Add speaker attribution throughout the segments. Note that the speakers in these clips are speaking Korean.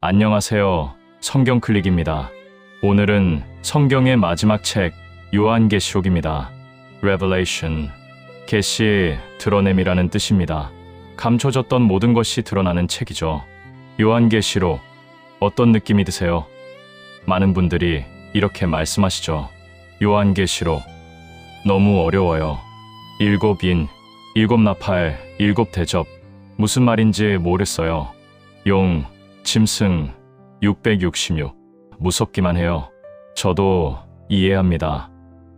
Speaker 1: 안녕하세요. 성경 클릭입니다. 오늘은 성경의 마지막 책 요한계시록입니다. Revelation, 계시, 드러냄이라는 뜻입니다. 감춰졌던 모든 것이 드러나는 책이죠. 요한계시록, 어떤 느낌이 드세요? 많은 분들이 이렇게 말씀하시죠. 요한계시록, 너무 어려워요. 7인, 7나팔, 7대접, 무슨 말인지 모르겠어요. 용, 짐승, 666, 무섭기만 해요. 저도 이해합니다.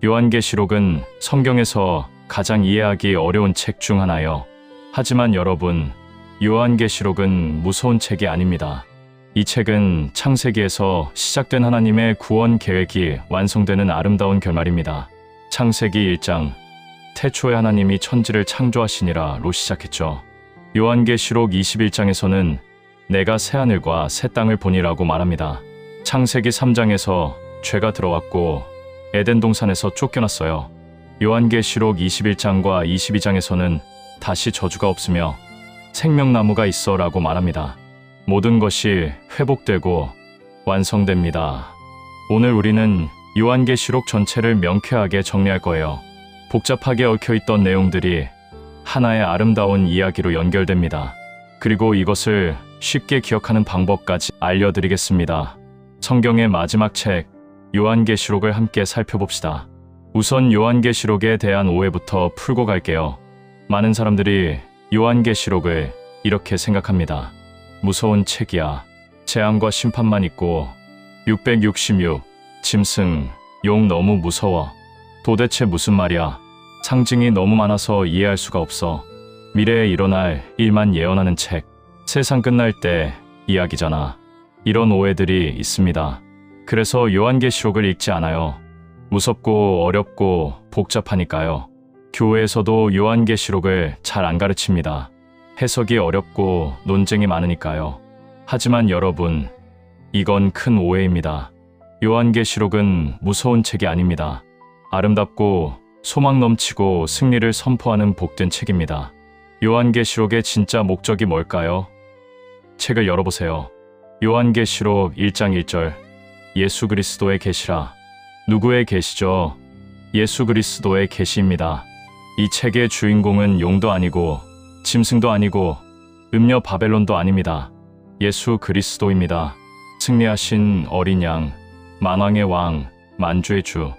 Speaker 1: 요한계시록은 성경에서 가장 이해하기 어려운 책 중 하나예요. 하지만 여러분, 요한계시록은 무서운 책이 아닙니다. 이 책은 창세기에서 시작된 하나님의 구원 계획이 완성되는 아름다운 결말입니다. 창세기 1장, 태초에 하나님이 천지를 창조하시니라로 시작했죠. 요한계시록 21장에서는 내가 새하늘과 새 땅을 보니라고 말합니다. 창세기 3장에서 죄가 들어왔고 에덴 동산에서 쫓겨났어요. 요한계시록 21장과 22장에서는 다시 저주가 없으며 생명나무가 있어 라고 말합니다. 모든 것이 회복되고 완성됩니다. 오늘 우리는 요한계시록 전체를 명쾌하게 정리할 거예요. 복잡하게 얽혀있던 내용들이 하나의 아름다운 이야기로 연결됩니다. 그리고 이것을 쉽게 기억하는 방법까지 알려드리겠습니다. 성경의 마지막 책 요한계시록을 함께 살펴봅시다. 우선 요한계시록에 대한 오해부터 풀고 갈게요. 많은 사람들이 요한계시록을 이렇게 생각합니다. 무서운 책이야. 재앙과 심판만 있고 666, 짐승, 용 너무 무서워. 도대체 무슨 말이야? 상징이 너무 많아서 이해할 수가 없어. 미래에 일어날 일만 예언하는 책. 세상 끝날 때 이야기잖아. 이런 오해들이 있습니다. 그래서 요한계시록을 읽지 않아요. 무섭고 어렵고 복잡하니까요. 교회에서도 요한계시록을 잘 안 가르칩니다. 해석이 어렵고 논쟁이 많으니까요. 하지만 여러분, 이건 큰 오해입니다. 요한계시록은 무서운 책이 아닙니다. 아름답고 소망 넘치고 승리를 선포하는 복된 책입니다. 요한계시록의 진짜 목적이 뭘까요? 책을 열어보세요. 요한계시록 1장 1절, 예수 그리스도의 계시라. 누구의 계시죠? 예수 그리스도의 계시입니다. 이 책의 주인공은 용도 아니고 짐승도 아니고 음녀 바벨론도 아닙니다. 예수 그리스도입니다. 승리하신 어린 양, 만왕의 왕, 만주의 주,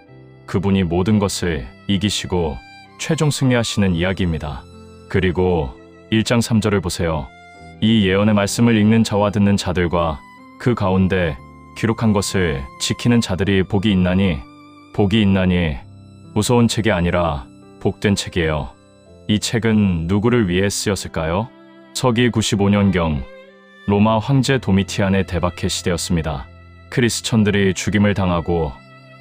Speaker 1: 그분이 모든 것을 이기시고 최종 승리하시는 이야기입니다. 그리고 1장 3절을 보세요. 이 예언의 말씀을 읽는 자와 듣는 자들과 그 가운데 기록한 것을 지키는 자들이 복이 있나니 무서운 책이 아니라 복된 책이에요. 이 책은 누구를 위해 쓰였을까요? 서기 95년경 로마 황제 도미티안의 대박해 시대였습니다. 크리스천들이 죽임을 당하고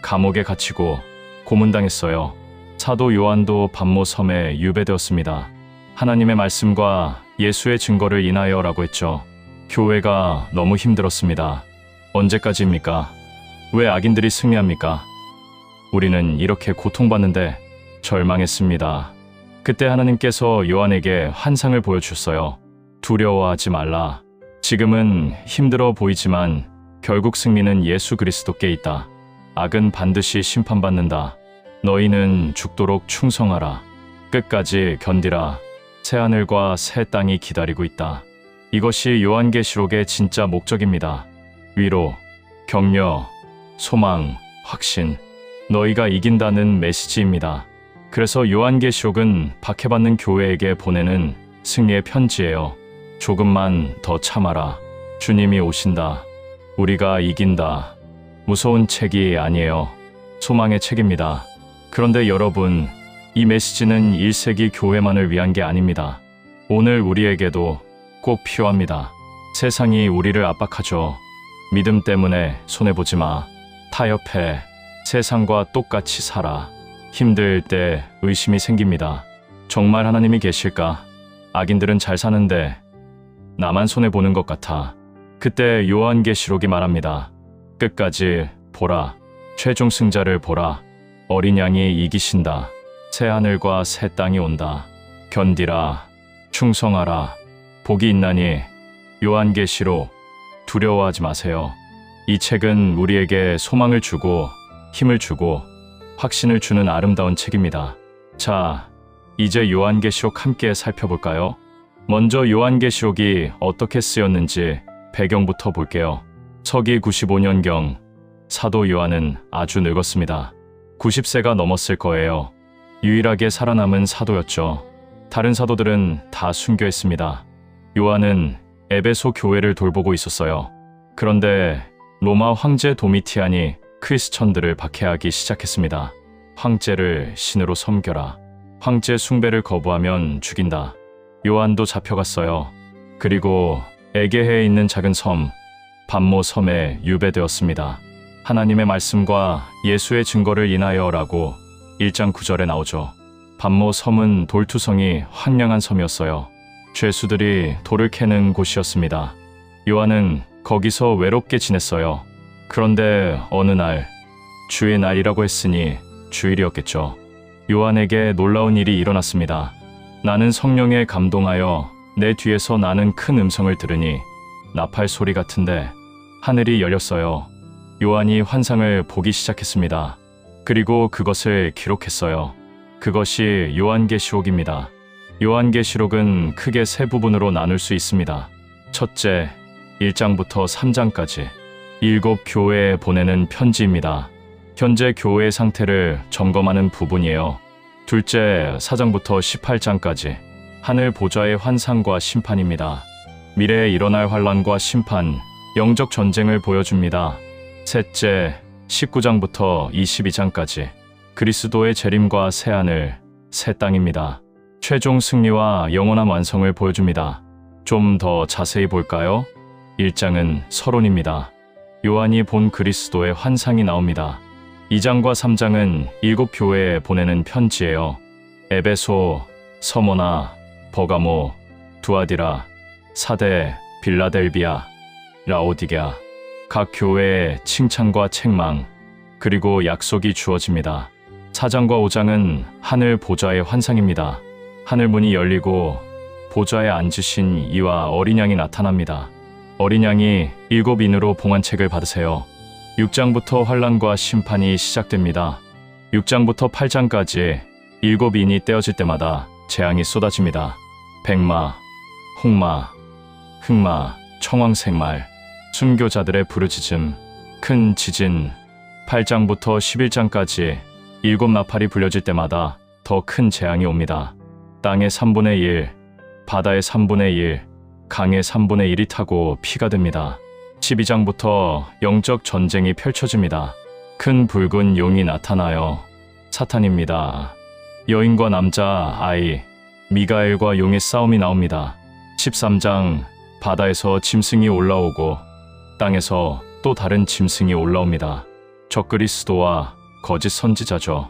Speaker 1: 감옥에 갇히고 고문당했어요. 사도 요한도 반모 섬에 유배되었습니다. 하나님의 말씀과 예수의 증거를 인하여라고 했죠. 교회가 너무 힘들었습니다. 언제까지입니까? 왜 악인들이 승리합니까? 우리는 이렇게 고통받는데 절망했습니다. 그때 하나님께서 요한에게 환상을 보여주셨어요. 두려워하지 말라. 지금은 힘들어 보이지만 결국 승리는 예수 그리스도께 있다. 악은 반드시 심판받는다. 너희는 죽도록 충성하라. 끝까지 견디라. 새하늘과 새 땅이 기다리고 있다. 이것이 요한계시록의 진짜 목적입니다. 위로, 격려, 소망, 확신, 너희가 이긴다는 메시지입니다. 그래서 요한계시록은 박해받는 교회에게 보내는 승리의 편지예요. 조금만 더 참아라. 주님이 오신다. 우리가 이긴다. 무서운 책이 아니에요. 소망의 책입니다. 그런데 여러분, 이 메시지는 1세기 교회만을 위한 게 아닙니다. 오늘 우리에게도 꼭 필요합니다. 세상이 우리를 압박하죠. 믿음 때문에 손해보지 마. 타협해. 세상과 똑같이 살아. 힘들 때 의심이 생깁니다. 정말 하나님이 계실까? 악인들은 잘 사는데 나만 손해보는 것 같아. 그때 요한계시록이 말합니다. 끝까지 보라. 최종 승자를 보라. 어린 양이 이기신다. 새 하늘과 새 땅이 온다. 견디라. 충성하라. 복이 있나니. 요한계시록 두려워하지 마세요. 이 책은 우리에게 소망을 주고 힘을 주고 확신을 주는 아름다운 책입니다. 자, 이제 요한계시록 함께 살펴볼까요? 먼저 요한계시록이 어떻게 쓰였는지 배경부터 볼게요. 서기 95년경 사도 요한은 아주 늙었습니다. 90세가 넘었을 거예요. 유일하게 살아남은 사도였죠. 다른 사도들은 다 순교했습니다. 요한은 에베소 교회를 돌보고 있었어요. 그런데 로마 황제 도미티안이 크리스천들을 박해하기 시작했습니다. 황제를 신으로 섬겨라. 황제 숭배를 거부하면 죽인다. 요한도 잡혀갔어요. 그리고 에게해에 있는 작은 섬 반모 섬에 유배되었습니다. 하나님의 말씀과 예수의 증거를 인하여라고 1장 9절에 나오죠. 반모 섬은 돌투성이 황량한 섬이었어요. 죄수들이 돌을 캐는 곳이었습니다. 요한은 거기서 외롭게 지냈어요. 그런데 어느 날, 주의 날이라고 했으니 주일이었겠죠. 요한에게 놀라운 일이 일어났습니다. 나는 성령에 감동하여 내 뒤에서 나는 큰 음성을 들으니 나팔 소리 같은데 하늘이 열렸어요. 요한이 환상을 보기 시작했습니다. 그리고 그것을 기록했어요. 그것이 요한계시록입니다. 요한계시록은 크게 세 부분으로 나눌 수 있습니다. 첫째, 1장부터 3장까지 7 교회에 보내는 편지입니다. 현재 교회의 상태를 점검하는 부분이에요. 둘째, 4장부터 18장까지 하늘 보좌의 환상과 심판입니다. 미래에 일어날 환란과 심판, 영적 전쟁을 보여줍니다. 셋째, 19장부터 22장까지 그리스도의 재림과 새하늘, 새 땅입니다. 최종 승리와 영원한 완성을 보여줍니다. 좀 더 자세히 볼까요? 1장은 서론입니다. 요한이 본 그리스도의 환상이 나옵니다. 2장과 3장은 7 교회에 보내는 편지예요. 에베소, 서모나, 버가모, 두아디라, 사데, 빌라델비아, 라오디게아, 각 교회의 칭찬과 책망, 그리고 약속이 주어집니다. 4장과 5장은 하늘 보좌의 환상입니다. 하늘 문이 열리고 보좌에 앉으신 이와 어린 양이 나타납니다. 어린 양이 7인으로 봉안책을 받으세요. 6장부터 환란과 심판이 시작됩니다. 6장부터 8장까지 7인이 떼어질 때마다 재앙이 쏟아집니다. 백마, 홍마, 흑마, 청황색말, 순교자들의 부르짖음, 큰 지진, 8장부터 11장까지 7 나팔이 불려질 때마다 더 큰 재앙이 옵니다. 땅의 3분의 1, 바다의 3분의 1, 강의 3분의 1이 타고 피가 됩니다. 12장부터 영적 전쟁이 펼쳐집니다. 큰 붉은 용이 나타나요. 사탄입니다. 여인과 남자, 아이, 미가엘과 용의 싸움이 나옵니다. 13장, 바다에서 짐승이 올라오고 땅에서 또 다른 짐승이 올라옵니다. 적그리스도와 거짓 선지자죠.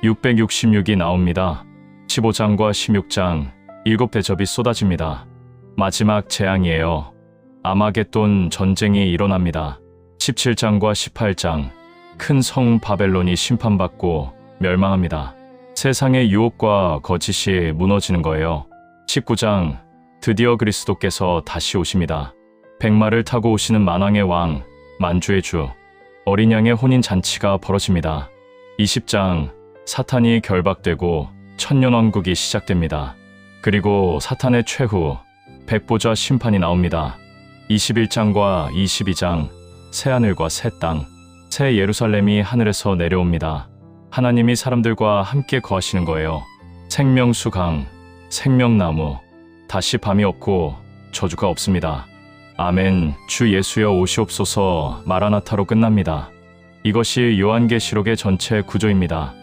Speaker 1: 666이 나옵니다. 15장과 16장, 7 대접이 쏟아집니다. 마지막 재앙이에요. 아마겟돈 전쟁이 일어납니다. 17장과 18장, 큰 성 바벨론이 심판받고 멸망합니다. 세상의 유혹과 거짓이 무너지는 거예요. 19장, 드디어 그리스도께서 다시 오십니다. 백마를 타고 오시는 만왕의 왕, 만주의 주, 어린 양의 혼인 잔치가 벌어집니다. 20장, 사탄이 결박되고 천년왕국이 시작됩니다. 그리고 사탄의 최후, 백보좌 심판이 나옵니다. 21장과 22장, 새하늘과 새 땅, 새 예루살렘이 하늘에서 내려옵니다. 하나님이 사람들과 함께 거하시는 거예요. 생명수강, 생명나무, 다시 밤이 없고 저주가 없습니다. 아멘. 주 예수여 오시옵소서. 마라나타로 끝납니다. 이것이 요한계시록의 전체 구조입니다.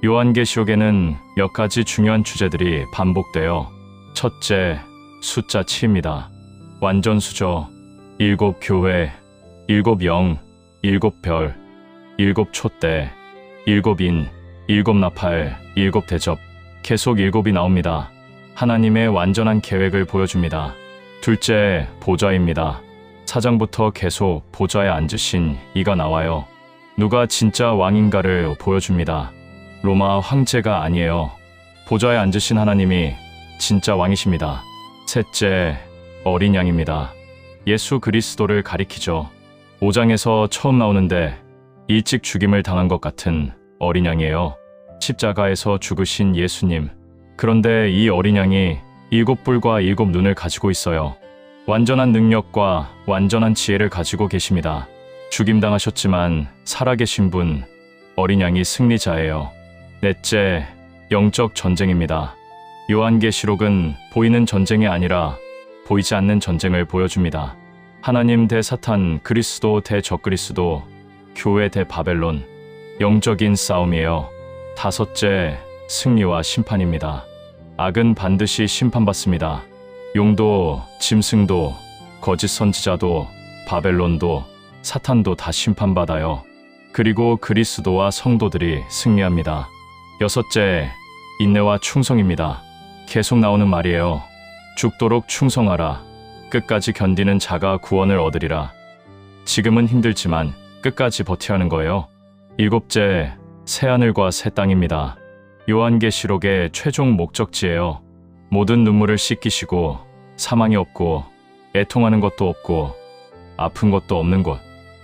Speaker 1: 요한계시록에는 몇 가지 중요한 주제들이 반복돼요. 첫째, 숫자 7입니다. 완전수죠. 7 교회, 7 영, 7 별, 7 촛대, 7인, 7 나팔, 7 대접, 계속 7이 나옵니다. 하나님의 완전한 계획을 보여줍니다. 둘째, 보좌입니다. 4장부터 계속 보좌에 앉으신 이가 나와요. 누가 진짜 왕인가를 보여줍니다. 로마 황제가 아니에요. 보좌에 앉으신 하나님이 진짜 왕이십니다. 셋째, 어린 양입니다. 예수 그리스도를 가리키죠. 5장에서 처음 나오는데 일찍 죽임을 당한 것 같은 어린 양이에요. 십자가에서 죽으신 예수님. 그런데 이 어린 양이 7뿔과 7눈을 가지고 있어요. 완전한 능력과 완전한 지혜를 가지고 계십니다. 죽임당하셨지만 살아계신 분, 어린 양이 승리자예요. 넷째, 영적 전쟁입니다. 요한계시록은 보이는 전쟁이 아니라 보이지 않는 전쟁을 보여줍니다. 하나님 대 사탄, 그리스도 대 적그리스도, 교회 대 바벨론, 영적인 싸움이에요. 다섯째, 승리와 심판입니다. 악은 반드시 심판받습니다. 용도, 짐승도, 거짓 선지자도, 바벨론도, 사탄도 다 심판받아요. 그리고 그리스도와 성도들이 승리합니다. 여섯째, 인내와 충성입니다. 계속 나오는 말이에요. 죽도록 충성하라. 끝까지 견디는 자가 구원을 얻으리라. 지금은 힘들지만 끝까지 버텨야 하는 거예요. 일곱째, 새하늘과 새 땅입니다. 요한계시록의 최종 목적지예요. 모든 눈물을 씻기시고 사망이 없고 애통하는 것도 없고 아픈 것도 없는 곳.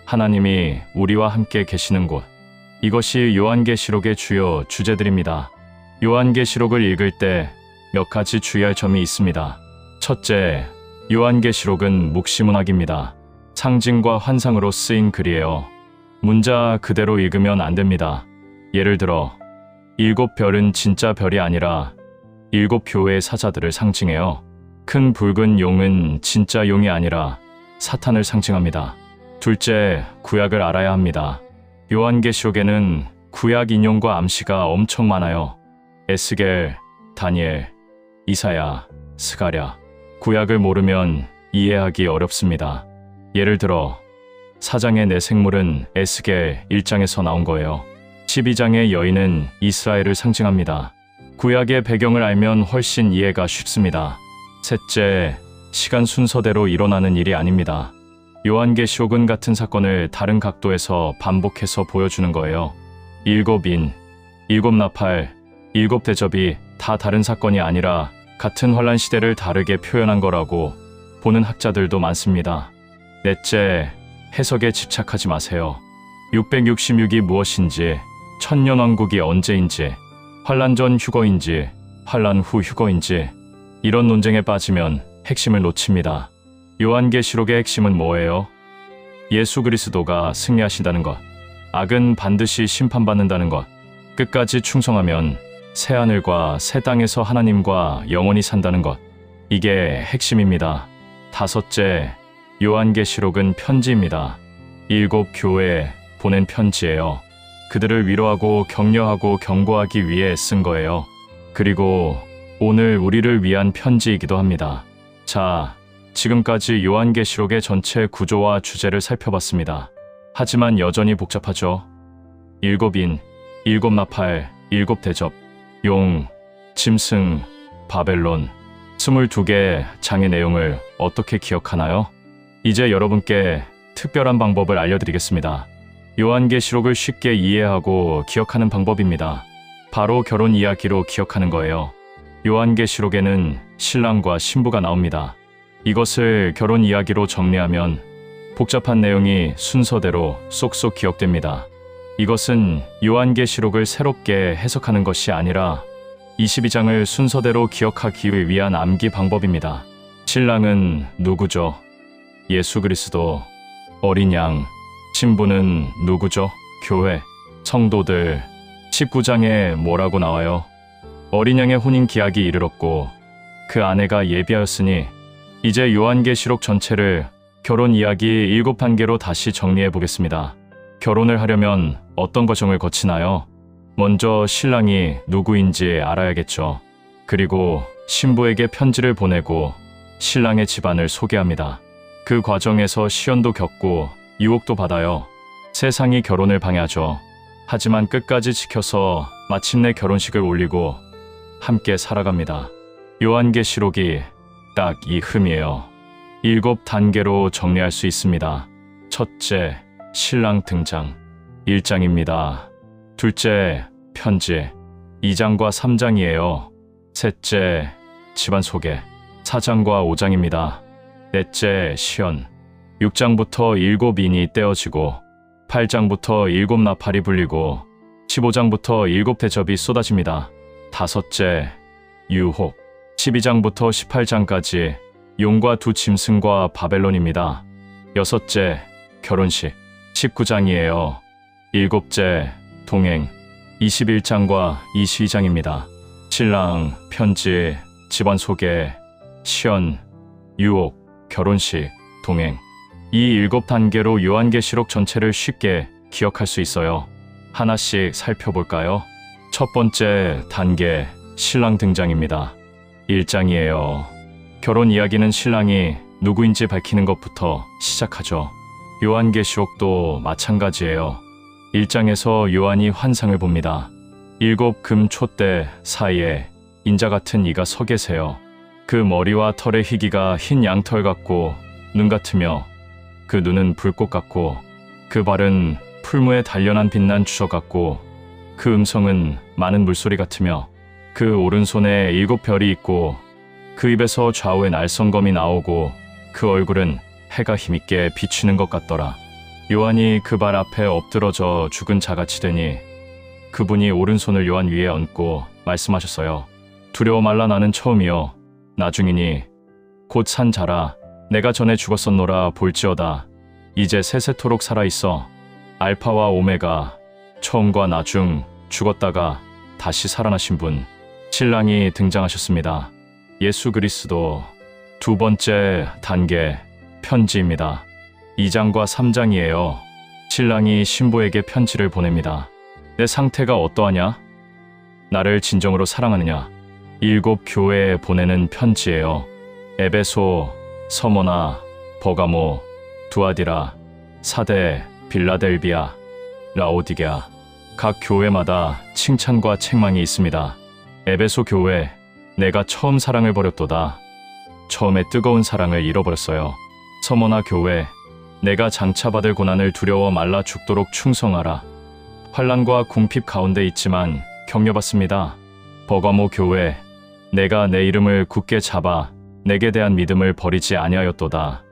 Speaker 1: 하나님이 우리와 함께 계시는 곳. 이것이 요한계시록의 주요 주제들입니다. 요한계시록을 읽을 때 몇 가지 주의할 점이 있습니다. 첫째, 요한계시록은 묵시문학입니다. 상징과 환상으로 쓰인 글이에요. 문자 그대로 읽으면 안 됩니다. 예를 들어 7별은 진짜 별이 아니라 7교회의 사자들을 상징해요. 큰 붉은 용은 진짜 용이 아니라 사탄을 상징합니다. 둘째, 구약을 알아야 합니다. 요한계시록에는 구약 인용과 암시가 엄청 많아요. 에스겔, 다니엘, 이사야, 스가랴. 구약을 모르면 이해하기 어렵습니다. 예를 들어 4장의 내 생물은 에스겔 1장에서 나온 거예요. 12장의 여인은 이스라엘을 상징합니다. 구약의 배경을 알면 훨씬 이해가 쉽습니다. 셋째, 시간 순서대로 일어나는 일이 아닙니다. 요한계시록은 같은 사건을 다른 각도에서 반복해서 보여주는 거예요. 7인, 7나팔, 7대접이 다 다른 사건이 아니라 같은 환란 시대를 다르게 표현한 거라고 보는 학자들도 많습니다. 넷째, 해석에 집착하지 마세요. 666이 무엇인지, 천년왕국이 언제인지, 환란 전 휴거인지, 환란 후 휴거인지 이런 논쟁에 빠지면 핵심을 놓칩니다. 요한계시록의 핵심은 뭐예요? 예수 그리스도가 승리하신다는 것, 악은 반드시 심판받는다는 것, 끝까지 충성하면 새하늘과 새 땅에서 하나님과 영원히 산다는 것, 이게 핵심입니다. 다섯째, 요한계시록은 편지입니다. 7교회에 보낸 편지예요. 그들을 위로하고 격려하고 경고하기 위해 쓴 거예요. 그리고 오늘 우리를 위한 편지이기도 합니다. 자, 지금까지 요한계시록의 전체 구조와 주제를 살펴봤습니다. 하지만 여전히 복잡하죠. 7인, 7나팔, 7대접, 용, 짐승, 바벨론, 22개 장의 내용을 어떻게 기억하나요? 이제 여러분께 특별한 방법을 알려드리겠습니다. 요한계시록을 쉽게 이해하고 기억하는 방법입니다. 바로 결혼 이야기로 기억하는 거예요. 요한계시록에는 신랑과 신부가 나옵니다. 이것을 결혼 이야기로 정리하면 복잡한 내용이 순서대로 쏙쏙 기억됩니다. 이것은 요한계시록을 새롭게 해석하는 것이 아니라 22장을 순서대로 기억하기 위한 암기 방법입니다. 신랑은 누구죠? 예수 그리스도. 어린 양. 신부는 누구죠? 교회. 성도들. 19장에 뭐라고 나와요? 어린 양의 혼인 기약이 이르렀고 그 아내가 예비하였으니 이제 요한계시록 전체를 결혼 이야기 7단계로 다시 정리해 보겠습니다. 결혼을 하려면 어떤 과정을 거치나요? 먼저 신랑이 누구인지 알아야겠죠. 그리고 신부에게 편지를 보내고 신랑의 집안을 소개합니다. 그 과정에서 시련도 겪고 유혹도 받아요. 세상이 결혼을 방해하죠. 하지만 끝까지 지켜서 마침내 결혼식을 올리고 함께 살아갑니다. 요한계시록이 딱 이 흠이에요. 7단계로 정리할 수 있습니다. 첫째, 신랑 등장. 1장입니다. 둘째, 편지. 2장과 3장이에요. 셋째, 집안 소개. 4장과 5장입니다. 넷째, 시연. 6장부터 7인이 떼어지고 8장부터 7나팔이 불리고 15장부터 7대접이 쏟아집니다. 다섯째, 유혹. 12장부터 18장까지 용과 두 짐승과 바벨론입니다. 여섯째, 결혼식. 19장이에요. 일곱째, 동행. 21장과 22장입니다. 신랑, 편지, 집안 소개, 시연, 유혹, 결혼식, 동행. 이 7단계로 요한계시록 전체를 쉽게 기억할 수 있어요. 하나씩 살펴볼까요? 첫 번째 단계, 신랑 등장입니다. 1장이에요. 결혼 이야기는 신랑이 누구인지 밝히는 것부터 시작하죠. 요한계시록도 마찬가지예요. 1장에서 요한이 환상을 봅니다. 7금 촛대 사이에 인자 같은 이가 서 계세요. 그 머리와 털의 희기가 흰 양털 같고 눈 같으며 그 눈은 불꽃 같고 그 발은 풀무에 단련한 빛난 주석 같고 그 음성은 많은 물소리 같으며 그 오른손에 7별이 있고 그 입에서 좌우에 날성검이 나오고 그 얼굴은 해가 힘있게 비추는 것 같더라. 요한이 그 발 앞에 엎드러져 죽은 자같이 되니 그분이 오른손을 요한 위에 얹고 말씀하셨어요. 두려워 말라 나는 처음이요 나중이니 곧 산 자라 내가 전에 죽었었노라 볼지어다 이제 세세토록 살아있어 알파와 오메가 처음과 나중 죽었다가 다시 살아나신 분 신랑이 등장하셨습니다. 예수 그리스도. 두 번째 단계 편지입니다. 2장과 3장이에요. 신랑이 신부에게 편지를 보냅니다. 내 상태가 어떠하냐? 나를 진정으로 사랑하느냐? 7 교회에 보내는 편지예요. 에베소, 서모나, 버가모, 두아디라, 사데, 빌라델비아, 라오디게아. 각 교회마다 칭찬과 책망이 있습니다. 에베소 교회, 내가 처음 사랑을 버렸도다. 처음에 뜨거운 사랑을 잃어버렸어요. 서모나 교회, 내가 장차 받을 고난을 두려워 말라 죽도록 충성하라. 환난과 궁핍 가운데 있지만 격려받습니다. 버가모 교회, 내가 내 이름을 굳게 잡아 내게 대한 믿음을 버리지 아니하였도다.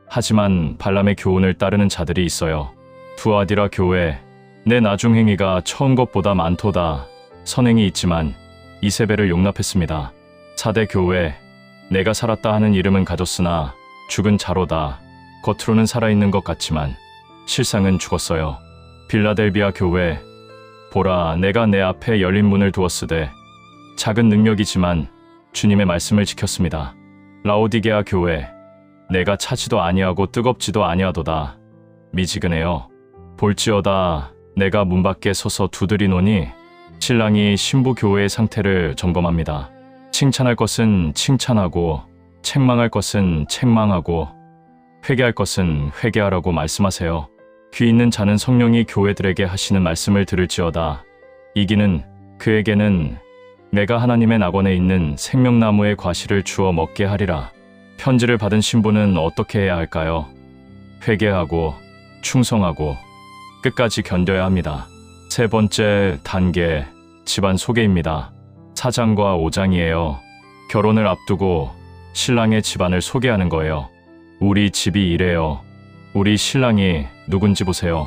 Speaker 1: 하지만 발람의 교훈을 따르는 자들이 있어요. 두아디라 교회, 내 나중 행위가 처음 것보다 많도다. 선행이 있지만 이세벨을 용납했습니다. 사대 교회, 내가 살았다 하는 이름은 가졌으나 죽은 자로다. 겉으로는 살아있는 것 같지만 실상은 죽었어요. 빌라델비아 교회, 보라 내가 내 앞에 열린 문을 두었으되 작은 능력이지만 주님의 말씀을 지켰습니다. 라오디게아 교회, 내가 차지도 아니하고 뜨겁지도 아니하도다. 미지근해요. 볼지어다 내가 문 밖에 서서 두드리노니. 신랑이 신부 교회의 상태를 점검합니다. 칭찬할 것은 칭찬하고 책망할 것은 책망하고 회개할 것은 회개하라고 말씀하세요. 귀 있는 자는 성령이 교회들에게 하시는 말씀을 들을지어다. 이기는 그에게는 내가 하나님의 낙원에 있는 생명나무의 과실을 주어 먹게 하리라. 편지를 받은 신부는 어떻게 해야 할까요? 회개하고 충성하고 끝까지 견뎌야 합니다. 세 번째 단계, 집안 소개입니다. 4장과 5장이에요. 결혼을 앞두고 신랑의 집안을 소개하는 거예요. 우리 집이 이래요. 우리 신랑이 누군지 보세요.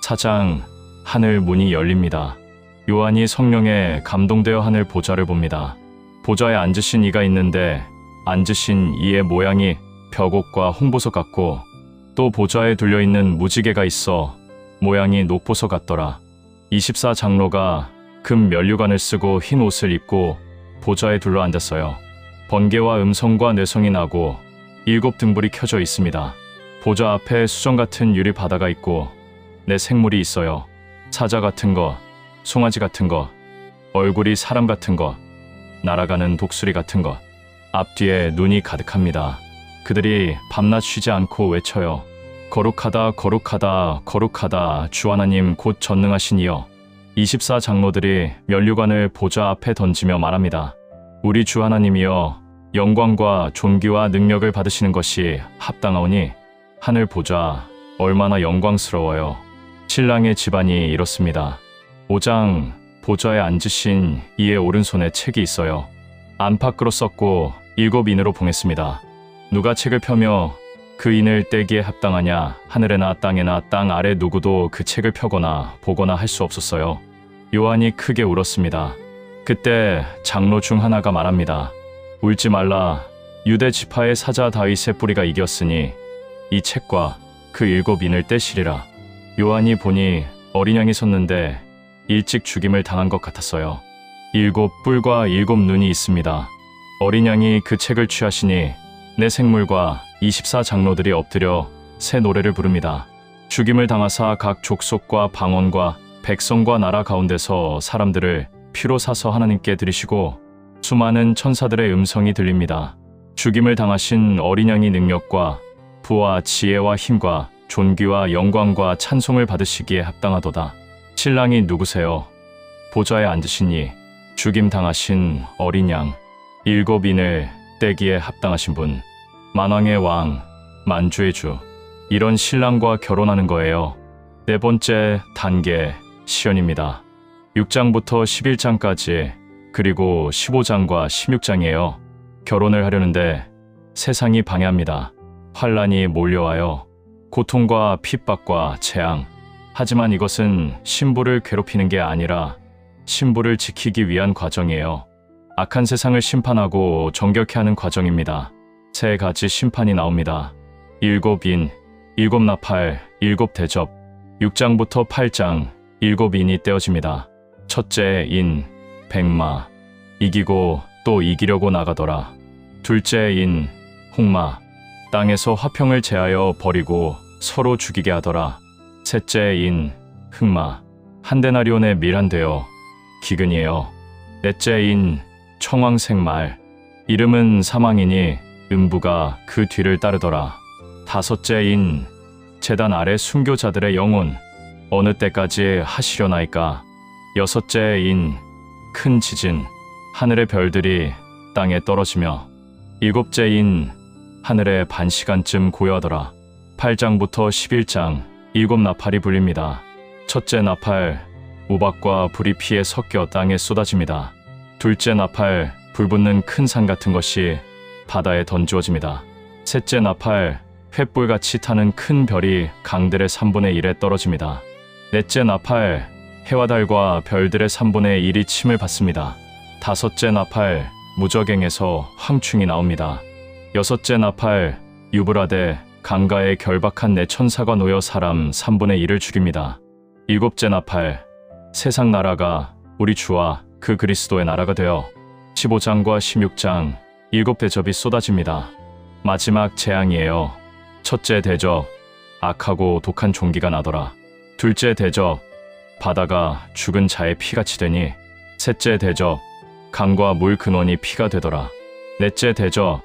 Speaker 1: 4장, 하늘 문이 열립니다. 요한이 성령에 감동되어 하늘 보좌를 봅니다. 보좌에 앉으신 이가 있는데 앉으신 이의 모양이 벽옥과 홍보석 같고 또 보좌에 둘려있는 무지개가 있어 모양이 녹보석 같더라. 24장로가 금 면류관을 쓰고 흰 옷을 입고 보좌에 둘러 앉았어요. 번개와 음성과 뇌성이 나고 7 등불이 켜져 있습니다. 보좌 앞에 수정 같은 유리 바다가 있고 내 생물이 있어요. 사자 같은 거, 송아지 같은 거, 얼굴이 사람 같은 거, 날아가는 독수리 같은 것. 앞뒤에 눈이 가득합니다. 그들이 밤낮 쉬지 않고 외쳐요. 거룩하다 거룩하다 거룩하다 주 하나님 곧 전능하신 이여. 24장로들이 면류관을 보좌 앞에 던지며 말합니다. 우리 주 하나님이여, 영광과 존귀와 능력을 받으시는 것이 합당하오니 하늘 보좌 얼마나 영광스러워요. 신랑의 집안이 이렇습니다. 5장, 보좌에 앉으신 이의 오른손에 책이 있어요. 안팎으로 썼고 7인으로 봉했습니다. 누가 책을 펴며 그 인을 떼기에 합당하냐. 하늘에나 땅에나 땅 아래 누구도 그 책을 펴거나 보거나 할 수 없었어요. 요한이 크게 울었습니다. 그때 장로 중 하나가 말합니다. 울지 말라. 유대 지파의 사자 다윗의 뿌리가 이겼으니 이 책과 그 7인을 떼시리라. 요한이 보니 어린 양이 섰는데 일찍 죽임을 당한 것 같았어요. 7뿔과 7눈이 있습니다. 어린 양이 그 책을 취하시니 내 생물과 24장로들이 엎드려 새 노래를 부릅니다. 죽임을 당하사 각 족속과 방언과 백성과 나라 가운데서 사람들을 피로 사서 하나님께 드리시고 수많은 천사들의 음성이 들립니다. 죽임을 당하신 어린 양이 능력과 부와 지혜와 힘과 존귀와 영광과 찬송을 받으시기에 합당하도다. 신랑이 누구세요? 보좌에 앉으시니 죽임 당하신 어린 양 7인을 떼기에 합당하신 분, 만왕의 왕, 만주의 주. 이런 신랑과 결혼하는 거예요. 4번째 단계 시연입니다. 6장부터 11장까지 그리고 15장과 16장이에요. 결혼을 하려는데 세상이 방해합니다. 환란이 몰려와요. 고통과 핍박과 재앙. 하지만 이것은 신부를 괴롭히는 게 아니라 신부를 지키기 위한 과정이에요. 악한 세상을 심판하고 정결케 하는 과정입니다. 3가지 심판이 나옵니다. 7인, 7나팔, 7대접. 6장부터 8장 7인이 떼어집니다. 첫째 인, 백마. 이기고 또 이기려고 나가더라. 둘째 인, 홍마. 땅에서 화평을 제하여 버리고 서로 죽이게 하더라. 셋째 인, 흑마. 한 데나리온에 밀한되어 기근이에요. 넷째 인, 청황색말. 이름은 사망이니 음부가 그 뒤를 따르더라. 다섯째 인, 제단 아래 순교자들의 영혼. 어느 때까지 하시려나이까. 여섯째 인, 큰 지진. 하늘의 별들이 땅에 떨어지며. 일곱째 인, 하늘에 반시간쯤 고요하더라. 8장부터 11장 7나팔이 불립니다. 첫째 나팔, 우박과 불이 피에 섞여 땅에 쏟아집니다. 둘째 나팔, 불붙는 큰 산 같은 것이 바다에 던지어집니다. 셋째 나팔, 횃불같이 타는 큰 별이 강들의 3분의 1에 떨어집니다. 넷째 나팔, 해와 달과 별들의 3분의 1이 침을 받습니다. 다섯째 나팔, 무저갱에서 황충이 나옵니다. 여섯째 나팔, 유브라데 강가에 결박한 4천사가 놓여 사람 3분의 1을 죽입니다. 일곱째 나팔, 세상 나라가 우리 주와 그 그리스도의 나라가 되어 15장과 16장 7대접이 쏟아집니다. 마지막 재앙이에요. 첫째 대접, 악하고 독한 종기가 나더라. 둘째 대접, 바다가 죽은 자의 피같이 되니. 셋째 대접, 강과 물 근원이 피가 되더라. 넷째 대접,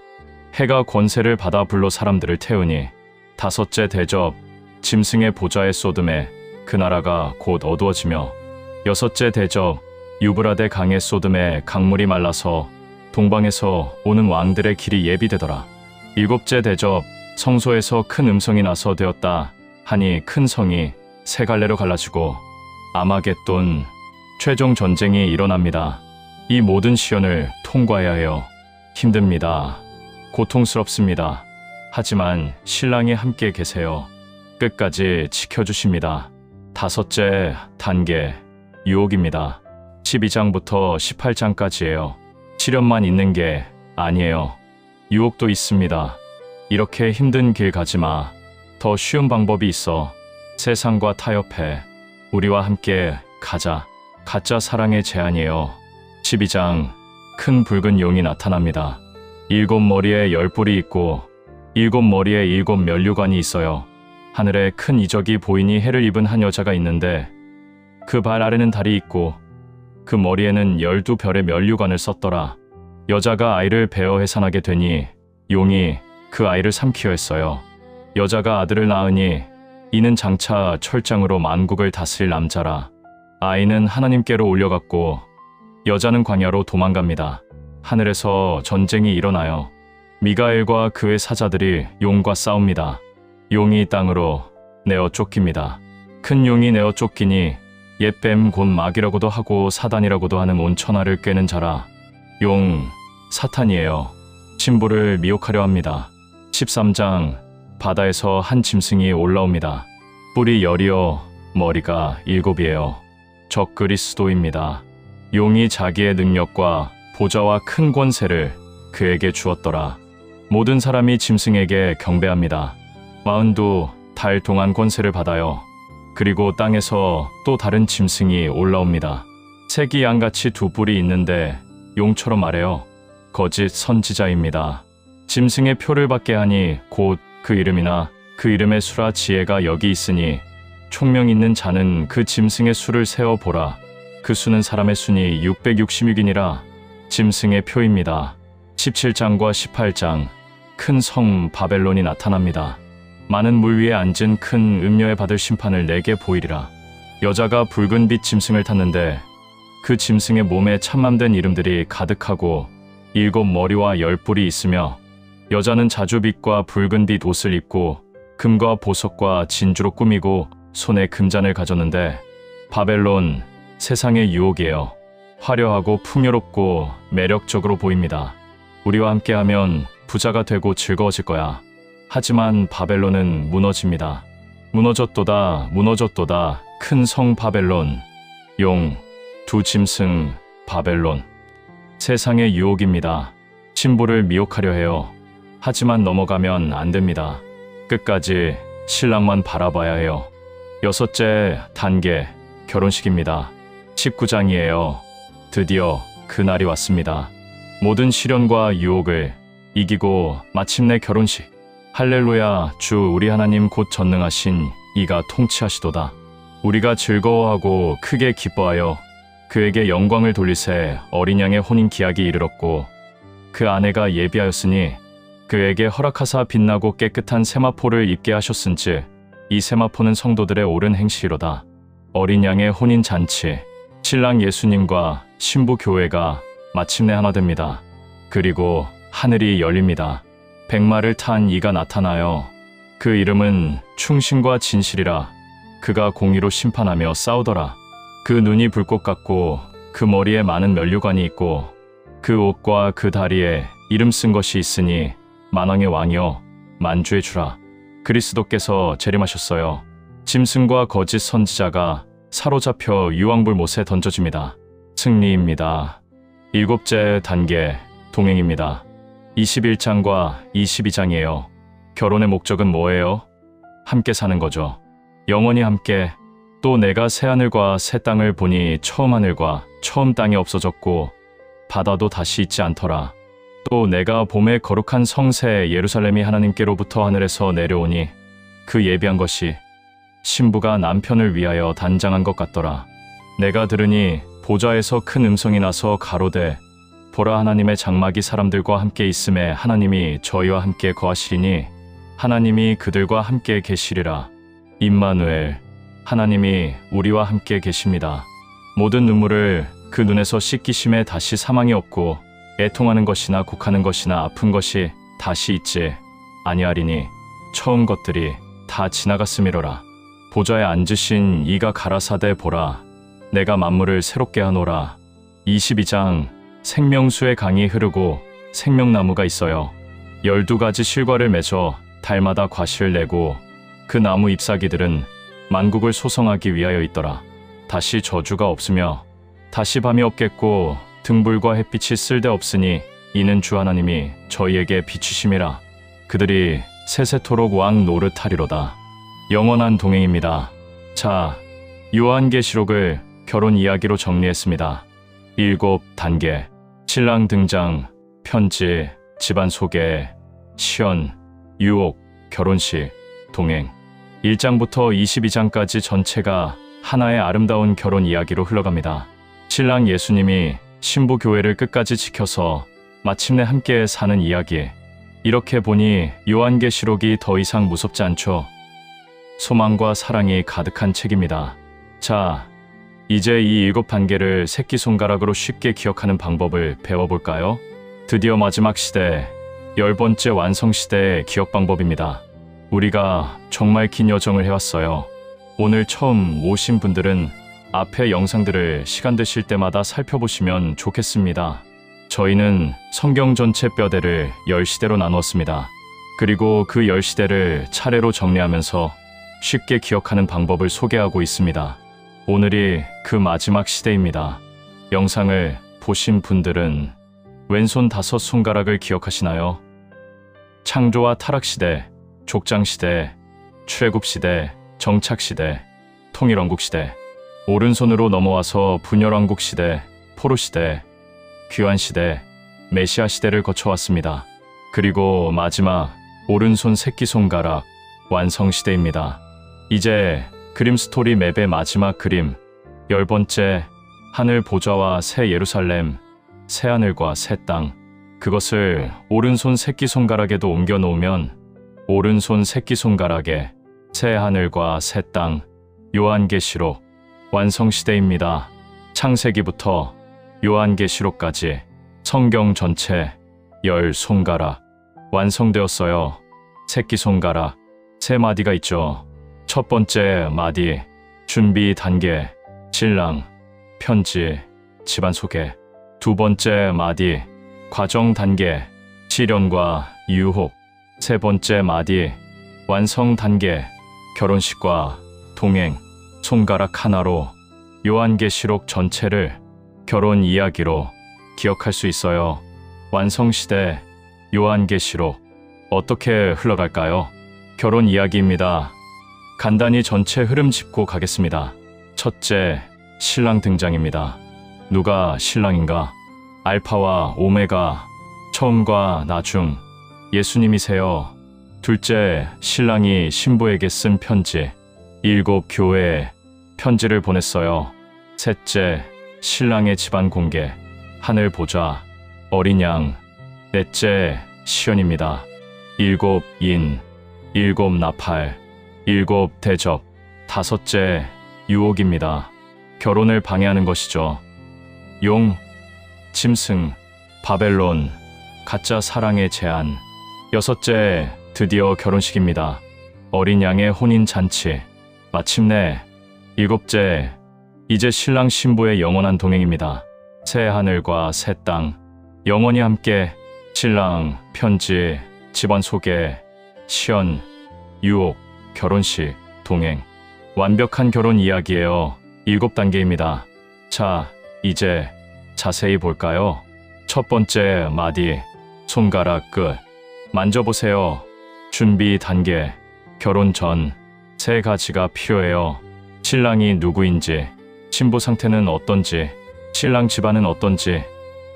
Speaker 1: 해가 권세를 받아 불로 사람들을 태우니. 다섯째 대접, 짐승의 보좌에 쏟음에 그 나라가 곧 어두워지며. 여섯째 대접, 유브라데 강에 쏟음에 강물이 말라서 동방에서 오는 왕들의 길이 예비되더라. 일곱째 대접, 성소에서 큰 음성이 나서 되었다 하니 큰 성이 3갈래로 갈라지고 아마겟돈, 최종 전쟁이 일어납니다. 이 모든 시련을 통과해야 해요. 힘듭니다. 고통스럽습니다. 하지만 신랑이 함께 계세요. 끝까지 지켜주십니다. 5째 단계, 유혹입니다. 12장부터 18장까지예요. 시련만 있는 게 아니에요. 유혹도 있습니다. 이렇게 힘든 길 가지 마. 더 쉬운 방법이 있어. 세상과 타협해. 우리와 함께 가자. 가짜 사랑의 제안이에요. 12장, 큰 붉은 용이 나타납니다. 7머리에 10뿔이 있고 7머리에 7면류관이 있어요. 하늘에 큰 이적이 보이니 해를 입은 한 여자가 있는데 그 발 아래는 달이 있고 그 머리에는 12별의 면류관을 썼더라. 여자가 아이를 베어 해산하게 되니 용이 그 아이를 삼키려 했어요. 여자가 아들을 낳으니 이는 장차 철장으로 만국을 다스릴 남자라. 아이는 하나님께로 올려갔고 여자는 광야로 도망갑니다. 하늘에서 전쟁이 일어나요. 미가엘과 그의 사자들이 용과 싸웁니다. 용이 땅으로 내어 쫓깁니다. 큰 용이 내어 쫓기니 옛뱀 곧 마귀라고도 하고 사단이라고도 하는 온 천하를 꿰는 자라. 용, 사탄이에요. 신부를 미혹하려 합니다. 13장, 바다에서 한 짐승이 올라옵니다. 뿔이 10이요, 머리가 7이에요. 적 그리스도입니다. 용이 자기의 능력과 보좌와 큰 권세를 그에게 주었더라. 모든 사람이 짐승에게 경배합니다. 42달 동안 권세를 받아요. 그리고 땅에서 또 다른 짐승이 올라옵니다. 색이 양같이 2뿔이 있는데 용처럼 말해요. 거짓 선지자입니다. 짐승의 표를 받게 하니 곧 그 이름이나 그 이름의 수라 지혜가 여기 있으니 총명 있는 자는 그 짐승의 수를 세어 보라. 그 수는 사람의 수니 666이니라. 짐승의 표입니다. 17장과 18장. 큰 성 바벨론이 나타납니다. 많은 물 위에 앉은 큰 음녀에 받을 심판을 내게 보이리라. 여자가 붉은 빛 짐승을 탔는데 그 짐승의 몸에 참맘된 이름들이 가득하고 7 머리와 10 뿔이 있으며 여자는 자주빛과 붉은 빛 옷을 입고 금과 보석과 진주로 꾸미고 손에 금잔을 가졌는데 바벨론 세상의 유혹이에요. 화려하고 풍요롭고 매력적으로 보입니다. 우리와 함께하면 부자가 되고 즐거워질 거야. 하지만 바벨론은 무너집니다. 무너졌도다 무너졌도다 큰 성 바벨론. 용, 2 짐승 바벨론. 세상의 유혹입니다. 신부를 미혹하려 해요. 하지만 넘어가면 안 됩니다. 끝까지 신랑만 바라봐야 해요. 6째 단계 결혼식입니다. 19장이에요. 드디어 그날이 왔습니다. 모든 시련과 유혹을 이기고 마침내 결혼식. 할렐루야. 주 우리 하나님 곧 전능하신 이가 통치하시도다. 우리가 즐거워하고 크게 기뻐하여 그에게 영광을 돌리세 어린 양의 혼인 기약이 이르렀고 그 아내가 예비하였으니 그에게 허락하사 빛나고 깨끗한 세마포를 입게 하셨은즉 이 세마포는 성도들의 옳은 행실이로다. 어린 양의 혼인 잔치. 신랑 예수님과 신부 교회가 마침내 하나 됩니다. 그리고 하늘이 열립니다. 백마를 탄 이가 나타나요. 그 이름은 충신과 진실이라. 그가 공의로 심판하며 싸우더라. 그 눈이 불꽃 같고 그 머리에 많은 면류관이 있고 그 옷과 그 다리에 이름 쓴 것이 있으니 만왕의 왕이여 만주의 주라. 그리스도께서 재림하셨어요. 짐승과 거짓 선지자가 사로잡혀 유황불 못에 던져집니다. 승리입니다. 7째 단계 동행입니다. 21장과 22장이에요. 결혼의 목적은 뭐예요? 함께 사는 거죠. 영원히 함께. 또 내가 새 하늘과 새 땅을 보니 처음 하늘과 처음 땅이 없어졌고 바다도 다시 있지 않더라. 또 내가 봄에 거룩한 성새 예루살렘이 하나님께로부터 하늘에서 내려오니 그 예비한 것이 신부가 남편을 위하여 단장한 것 같더라. 내가 들으니 보좌에서 큰 음성이 나서 가로되 보라 하나님의 장막이 사람들과 함께 있음에 하나님이 저희와 함께 거하시리니 하나님이 그들과 함께 계시리라. 임마누엘. 하나님이 우리와 함께 계십니다. 모든 눈물을 그 눈에서 씻기심에 다시 사망이 없고 애통하는 것이나 곡하는 것이나 아픈 것이 다시 있지 아니하리니 처음 것들이 다 지나갔음이로라. 보좌에 앉으신 이가 가라사대 보라 내가 만물을 새롭게 하노라. 22장. 생명수의 강이 흐르고 생명나무가 있어요. 12가지 실과를 맺어 달마다 과실을 내고 그 나무 잎사귀들은 만국을 소성하기 위하여 있더라. 다시 저주가 없으며 다시 밤이 없겠고 등불과 햇빛이 쓸데없으니 이는 주 하나님이 저희에게 비추심이라. 그들이 세세토록 왕 노릇하리로다. 영원한 동행입니다. 자, 요한계시록을 결혼 이야기로 정리했습니다. 7단계. 신랑 등장, 편지, 집안 소개, 시연, 유혹, 결혼식, 동행. 1장부터 22장까지 전체가 하나의 아름다운 결혼 이야기로 흘러갑니다. 신랑 예수님이 신부 교회를 끝까지 지켜서 마침내 함께 사는 이야기. 이렇게 보니 요한계시록이 더 이상 무섭지 않죠. 소망과 사랑이 가득한 책입니다. 자, 이제 이 7단계를 새끼손가락으로 쉽게 기억하는 방법을 배워볼까요? 드디어 마지막 시대, 10번째 완성시대의 기억 방법입니다. 우리가 정말 긴 여정을 해왔어요. 오늘 처음 오신 분들은 앞의 영상들을 시간 되실 때마다 살펴보시면 좋겠습니다. 저희는 성경 전체 뼈대를 10시대로 나누었습니다. 그리고 그 10시대를 차례로 정리하면서 쉽게 기억하는 방법을 소개하고 있습니다. 오늘이 그 마지막 시대입니다. 영상을 보신 분들은 왼손 5손가락을 기억하시나요? 창조와 타락시대, 족장시대, 출애굽시대, 정착시대, 통일왕국시대, 오른손으로 넘어와서 분열왕국시대, 포로시대, 귀환시대, 메시아시대를 거쳐왔습니다. 그리고 마지막 오른손 새끼손가락, 완성시대입니다. 이제 그림 스토리 맵의 마지막 그림, 10번째 하늘 보좌와 새 예루살렘, 새 하늘과 새 땅, 그것을 오른손 새끼손가락에도 옮겨 놓으면 오른손 새끼손가락에 새 하늘과 새 땅, 요한계시록, 완성시대입니다. 창세기부터 요한계시록까지 성경 전체 10손가락 완성되었어요. 새끼손가락 3마디가 있죠. 첫 번째 마디, 준비 단계, 신랑, 편지, 집안 소개. 두 번째 마디, 과정 단계, 시련과 유혹. 세 번째 마디, 완성 단계, 결혼식과 동행. 손가락 하나로 요한계시록 전체를 결혼 이야기로 기억할 수 있어요. 완성시대 요한계시록 어떻게 흘러갈까요? 결혼 이야기입니다. 간단히 전체 흐름 짚고 가겠습니다. 첫째, 신랑 등장입니다. 누가 신랑인가? 알파와 오메가, 처음과 나중, 예수님이세요. 둘째, 신랑이 신부에게 쓴 편지, 7 교회에 편지를 보냈어요. 셋째, 신랑의 집안 공개, 하늘 보좌, 어린 양. 넷째, 시연입니다. 7 인, 7 나팔, 7 대접. 다섯째, 유혹입니다. 결혼을 방해하는 것이죠. 용, 짐승, 바벨론, 가짜 사랑의 제안. 여섯째, 드디어 결혼식입니다. 어린 양의 혼인 잔치. 마침내 7째, 이제 신랑 신부의 영원한 동행입니다. 새 하늘과 새 땅, 영원히 함께. 신랑, 편지, 집안 소개, 시연, 유혹, 결혼식, 동행. 완벽한 결혼 이야기예요. 7단계입니다. 자, 이제 자세히 볼까요? 첫 번째 마디, 손가락 끝. 만져보세요. 준비 단계, 결혼 전. 3가지가 필요해요. 신랑이 누구인지, 신부 상태는 어떤지, 신랑 집안은 어떤지.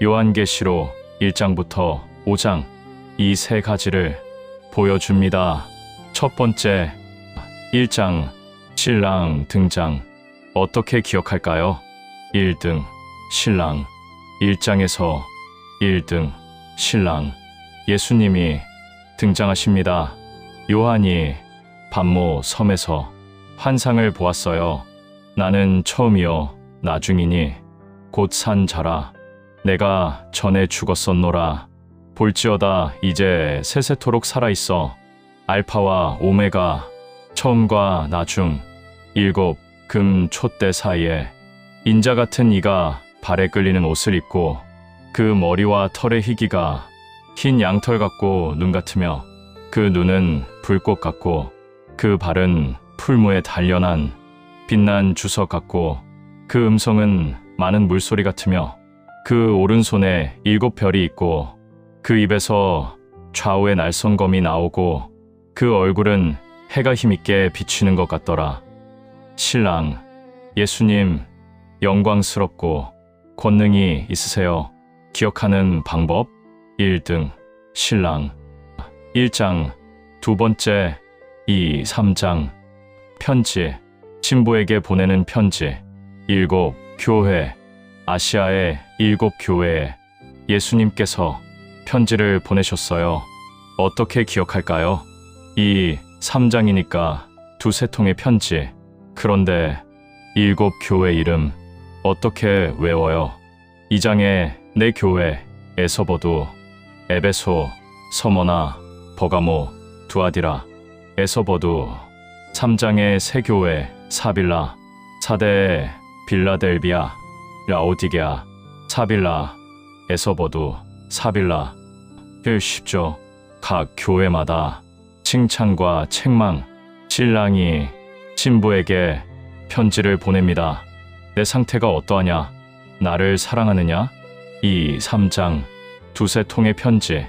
Speaker 1: 요한계시록 1장부터 5장, 이 3가지를 보여줍니다. 첫 번째, 1장, 신랑 등장. 어떻게 기억할까요? 1등, 신랑. 1장에서 1등, 신랑. 예수님이 등장하십니다. 요한이 반모 섬에서 환상을 보았어요. 나는 처음이요 나중이니 곧 산 자라. 내가 전에 죽었었노라. 볼지어다 이제 세세토록 살아있어. 알파와 오메가, 처음과 나중. 7 금 촛대 사이에 인자 같은 이가 발에 끌리는 옷을 입고 그 머리와 털의 희기가 흰 양털 같고 눈 같으며 그 눈은 불꽃 같고 그 발은 풀무에 단련한 빛난 주석 같고 그 음성은 많은 물소리 같으며 그 오른손에 7 별이 있고 그 입에서 좌우의 날성검이 나오고 그 얼굴은 해가 힘있게 비치는 것 같더라. 신랑, 예수님, 영광스럽고 권능이 있으세요. 기억하는 방법? 1등, 신랑. 1장, 두 번째, 2, 3장. 편지, 신부에게 보내는 편지. 7 교회, 아시아의 7 교회에 예수님께서 편지를 보내셨어요. 어떻게 기억할까요? 2, 3장이니까 2-3 통의 편지. 그런데 7 교회 이름 어떻게 외워요? 2장에 4 교회, 에서버두, 에베소, 서머나, 버가모, 두아디라, 에서버두. 3장에 3 교회, 사빌라, 사대, 빌라델비아, 라오디게아, 사빌라, 에서버두, 사빌라. 쉽죠? 각 교회마다 칭찬과 책망, 신랑이 신부에게 편지를 보냅니다. 내 상태가 어떠하냐? 나를 사랑하느냐? 이 3장 두세 통의 편지,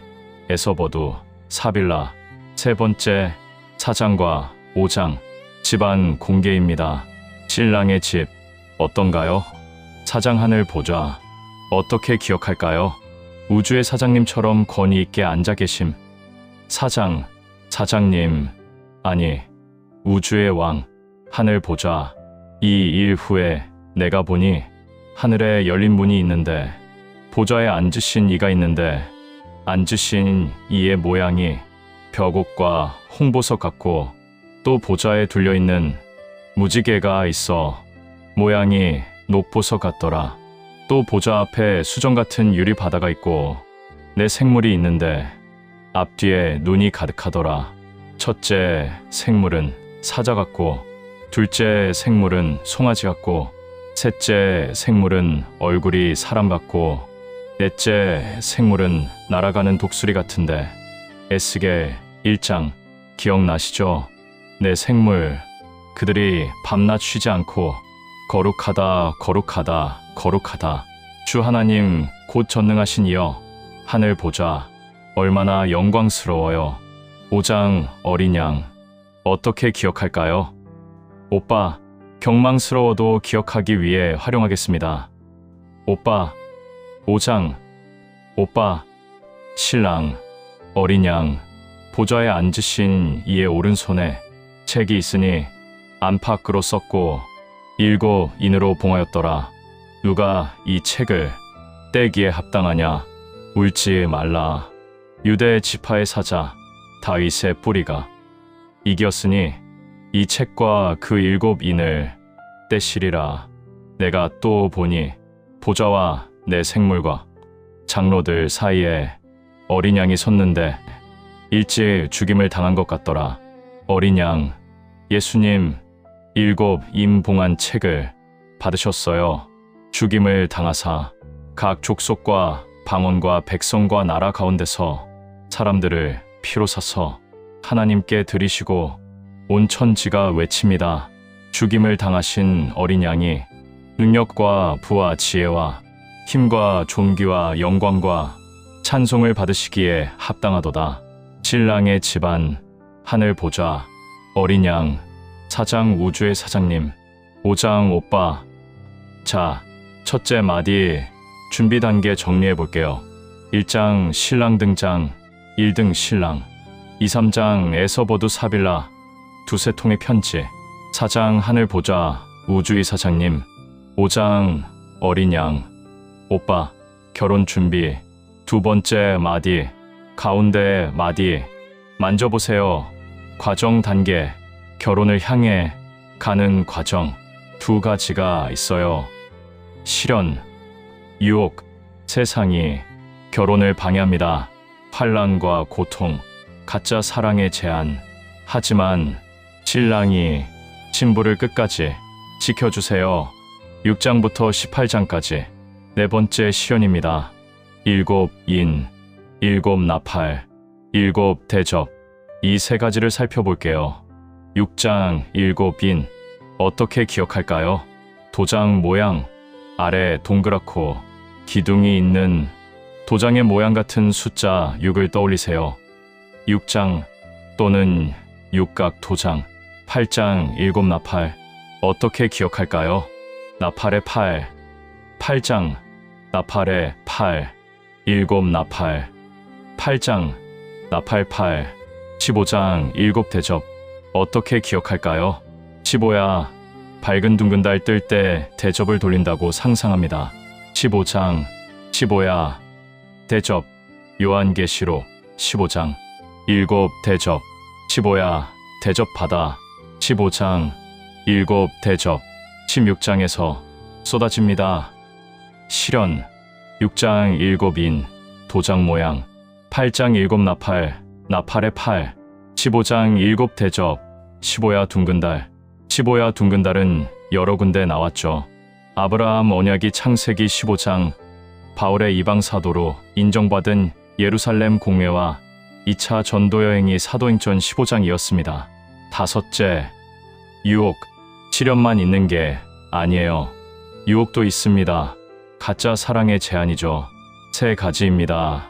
Speaker 1: 에서버두, 사빌라. 세 번째 4장과 5장, 집안 공개입니다. 신랑의 집, 어떤가요? 사장 하늘 보좌, 어떻게 기억할까요? 우주의 사장님처럼 권위 있게 앉아 계심. 사장, 사장님, 아니, 우주의 왕, 하늘 보좌. 이 일 후에 내가 보니 하늘에 열린 문이 있는데 보좌에 앉으신 이가 있는데 앉으신 이의 모양이 벽옥과 홍보석 같고 또 보좌에 둘려있는 무지개가 있어 모양이 녹보석 같더라. 또 보좌 앞에 수정 같은 유리 바다가 있고 내 생물이 있는데 앞뒤에 눈이 가득하더라. 첫째 생물은 사자 같고 둘째 생물은 송아지 같고 셋째 생물은 얼굴이 사람 같고 넷째 생물은 날아가는 독수리 같은데 에스겔 1장 기억나시죠? 내 생물 그들이 밤낮 쉬지 않고 거룩하다 거룩하다 거룩하다. 주 하나님 곧 전능하신 이여 하늘 보좌 얼마나 영광스러워요. 5장 어린 양 어떻게 기억할까요? 오빠 경망스러워도 기억하기 위해 활용하겠습니다. 오빠 5장 오빠 신랑 어린 양 보좌에 앉으신 이의 오른손에 책이 있으니 안팎으로 썼고 7인으로 봉하였더라. 누가 이 책을 떼기에 합당하냐? 울지 말라. 유대 지파의 사자 다윗의 뿌리가 이겼으니 이 책과 그 7인을 떼시리라. 내가 또 보니 보좌와 내 생물과 장로들 사이에 어린 양이 섰는데 일찍 죽임을 당한 것 같더라. 어린 양 예수님 7임 봉한 책을 받으셨어요. 죽임을 당하사 각 족속과 방언과 백성과 나라 가운데서 사람들을 피로 사서 하나님께 드리시고 온 천지가 외칩니다. 죽임을 당하신 어린 양이 능력과 부와 지혜와 힘과 존귀와 영광과 찬송을 받으시기에 합당하도다. 신랑의 집안 하늘 보좌 어린 양 4장 우주의 사장님 5장 오빠. 자, 첫째 마디 준비 단계 정리해 볼게요. 1장 신랑 등장 1등 신랑 2, 3장 에서버두 사빌라 두세 통의 편지 4장 하늘 보좌 우주의 사장님 5장 어린 양 오빠 결혼 준비 두 번째 마디 가운데 마디 만져보세요. 과정 단계 결혼을 향해 가는 과정 두 가지가 있어요. 실현, 유혹, 세상이 결혼을 방해합니다. 환난과 고통, 가짜 사랑의 제한. 하지만 신랑이 신부를 끝까지 지켜주세요. 6장부터 18장까지 네 번째 시연입니다. 7인, 7 나팔, 7 대접 이 세 가지를 살펴볼게요. 6장 7인 어떻게 기억할까요? 도장 모양 아래 동그랗고 기둥이 있는 도장의 모양 같은 숫자 6을 떠올리세요. 6장 또는 육각 도장 8장 7 나팔 어떻게 기억할까요? 나팔의 8 8장 나팔의 8 7 나팔 8장 나팔 8 15장 7 대접 어떻게 기억할까요? 15야 밝은 둥근 달 뜰 때 대접을 돌린다고 상상합니다. 15장 15야 대접 요한계시록 15장 7 대접 15야 대접 받아 15장 7 대접 16장에서 쏟아집니다. 실현 6장 7인 도장 모양 8장 7 나팔 나팔의 8 15장 7 대접 15야 둥근 달 15야 둥근 달은 여러 군데 나왔죠. 아브라함 언약이 창세기 15장 바울의 이방 사도로 인정받은 예루살렘 공회와 2차 전도여행이 사도행전 15장이었습니다. 다섯째, 유혹. 시련만 있는 게 아니에요. 유혹도 있습니다. 가짜 사랑의 제안이죠. 세 가지입니다.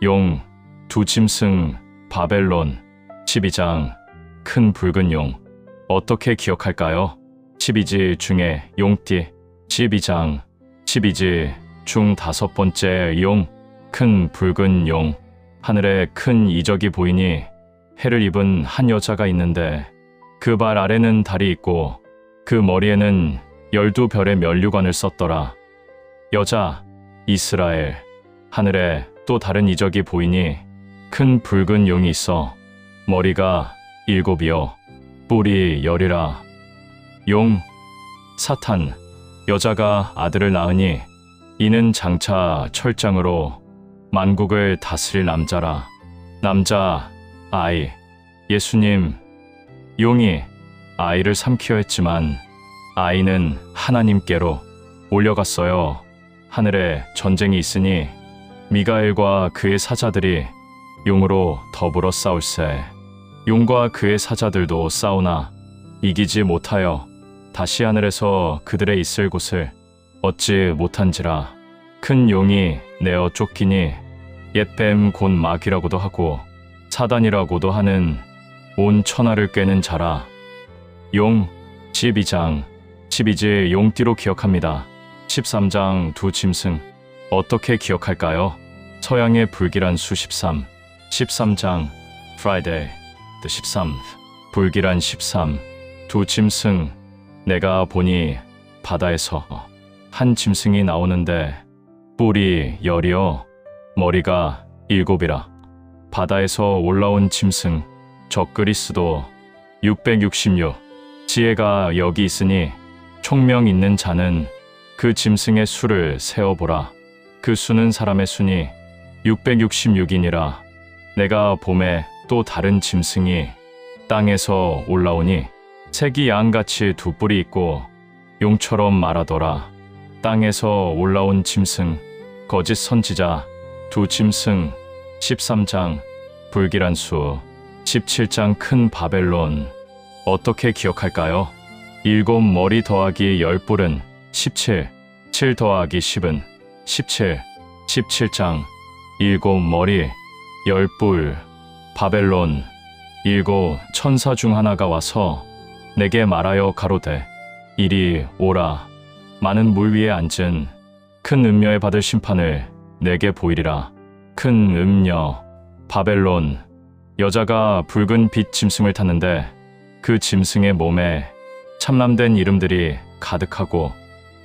Speaker 1: 용, 두 짐승, 바벨론. 12장, 큰 붉은 용. 어떻게 기억할까요? 12지 중에 용띠. 12장, 12지 중 다섯 번째 용, 큰 붉은 용. 하늘에 큰 이적이 보이니 해를 입은 한 여자가 있는데 그 발 아래는 달이 있고 그 머리에는 12별의 면류관을 썼더라. 여자, 이스라엘. 하늘에 또 다른 이적이 보이니 큰 붉은 용이 있어 머리가 7이요 뿔이 10이라. 용, 사탄. 여자가 아들을 낳으니 이는 장차 철장으로 만국을 다스릴 남자라. 남자, 아이. 예수님. 용이 아이를 삼키려 했지만 아이는 하나님께로 올려갔어요. 하늘에 전쟁이 있으니 미가엘과 그의 사자들이 용으로 더불어 싸울세. 용과 그의 사자들도 싸우나 이기지 못하여 다시 하늘에서 그들의 있을 곳을 얻지 못한지라. 큰 용이 내어 쫓기니 옛뱀 곧 마귀라고도 하고 사단이라고도 하는 온 천하를 꿰는 자라. 용, 12장, 12지 용띠로 기억합니다. 13장 두 짐승. 어떻게 기억할까요? 서양의 불길한 수 13. 13장, Friday, the 13th. 불길한 13. 두 짐승. 내가 보니 바다에서 한 짐승이 나오는데 뿔이 10이요 머리가 7이라. 바다에서 올라온 짐승 적그리스도 666. 지혜가 여기 있으니 총명 있는 자는 그 짐승의 수를 세어보라. 그 수는 사람의 수니 666이니라. 내가 봄에 또 다른 짐승이 땅에서 올라오니 색이 양같이 두 뿔이 있고 용처럼 말하더라. 땅에서 올라온 짐승 거짓 선지자 두 짐승. 13장 불길한 수. 17장 큰 바벨론. 어떻게 기억할까요? 7 머리 더하기 10뿔은 17. 7 더하기 10은 17. 17장 7 머리 10뿔. 바벨론. 7 천사 중 하나가 와서 내게 말하여 가로되 이리 오라. 많은 물 위에 앉은 큰 음녀에 받을 심판을 내게 보이리라. 큰 음녀. 바벨론. 여자가 붉은 빛 짐승을 탔는데 그 짐승의 몸에 참람된 이름들이 가득하고